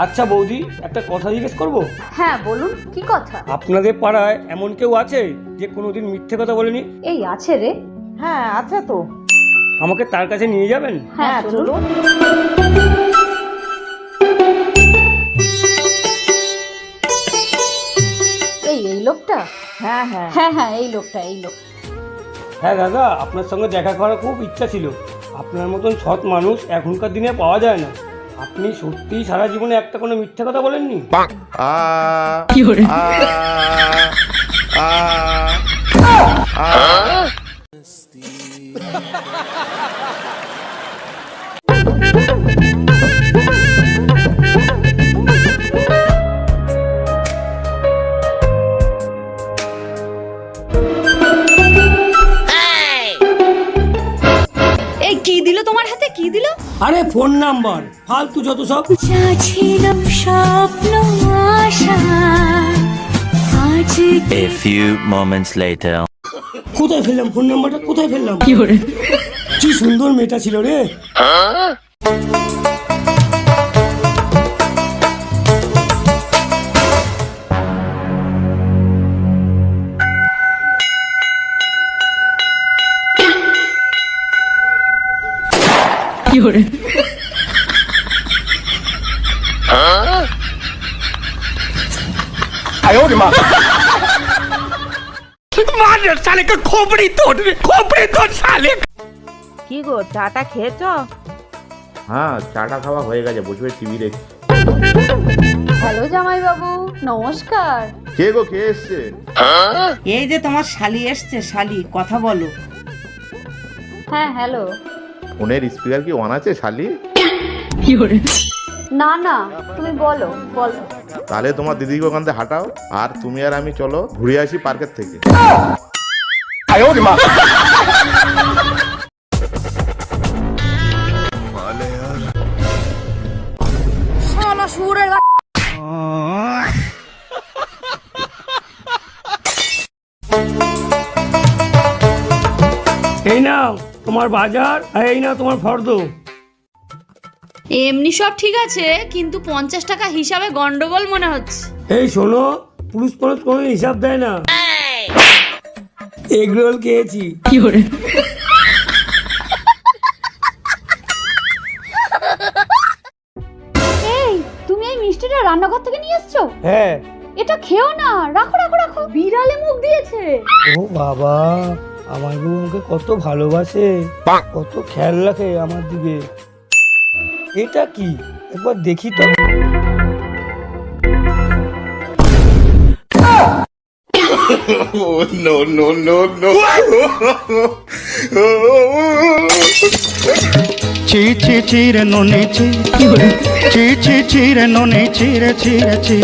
আচ্ছা বৌদি, একটা কথা জিজ্ঞেস করব? হ্যাঁ বলুন, কি কথা? আপনাদের পাড়ায় এমন কেউ আছে যে কোনোদিন মিথ্যে কথা বলেনি? এই আছে রে। হ্যাঁ আছে তো। আমাকে তার কাছে নিয়ে যাবেন? হ্যাঁ চলুন। এই লোকটা? হ্যাঁ হ্যাঁ হ্যাঁ হ্যাঁ এই লোক। হ্যাঁ দাদা, আপনার সঙ্গে দেখা করার খুব ইচ্ছা ছিল। আপনার মতন সৎ মানুষ এখনকার দিনে পাওয়া যায় না। আপনি সত্যিই সারা জীবনে একটা কোনো মিথ্যে কথা বলেননি? এই কি দিল তোমার হাতে, কি দিল? আরে ফোন নাম্বার, ফালতু যত সব। ছিল স্বপ্ন আশা আজ A few moments later. কোথায় ফেললাম ফোন নাম্বারটা, কোথায় ফেললাম? কি সুন্দর মেয়েটা ছিল রে। কি গো, চাটা খেয়েছো? হ্যাঁ, চাটা খাওয়া হয়ে গেছে, বসে বসে টিভি দেখছি। হ্যালো জামাই বাবু, নমস্কার। কে গো, কে এসছে? এই যে তোমার শালি এসছে, শালি কথা বলো। হ্যাঁ হ্যালো। ফোনের স্পিকার কি অন আছে শালি? না না, তুমি বলো বলো। তাহলে তোমার দিদিকে ওখান থেকে হাঁটাও, আর তুমি আর আমি চলো ঘুরে আসি পার্কের থেকে। এই নাও তোমার বাজার, আর এই নাও তোমার ফর্দ। এমনি সব ঠিক আছে, কিন্তু 50 টাকা হিসাবে গন্ডগোল মনে হচ্ছে। এই শোনো, পুরুষ মানুষ কোনো হিসাব দেয় না। এগ রোল খেয়েছি। এই তুমি এই মিষ্টিটা রান্নাঘর থেকে নিয়ে এসছো? হ্যাঁ। এটা খেও না, রাখো রাখো রাখো, বিড়ালে মুখ দিয়েছে। ও বাবা, আমার বউ আমাকে কত ভালোবাসে, কত খেয়াল রাখে আমার দিকে। এটা কি, একবার দেখি তো। চি চি চিরে ননে চি চি চি চিরে ননে চিরে চিরে চি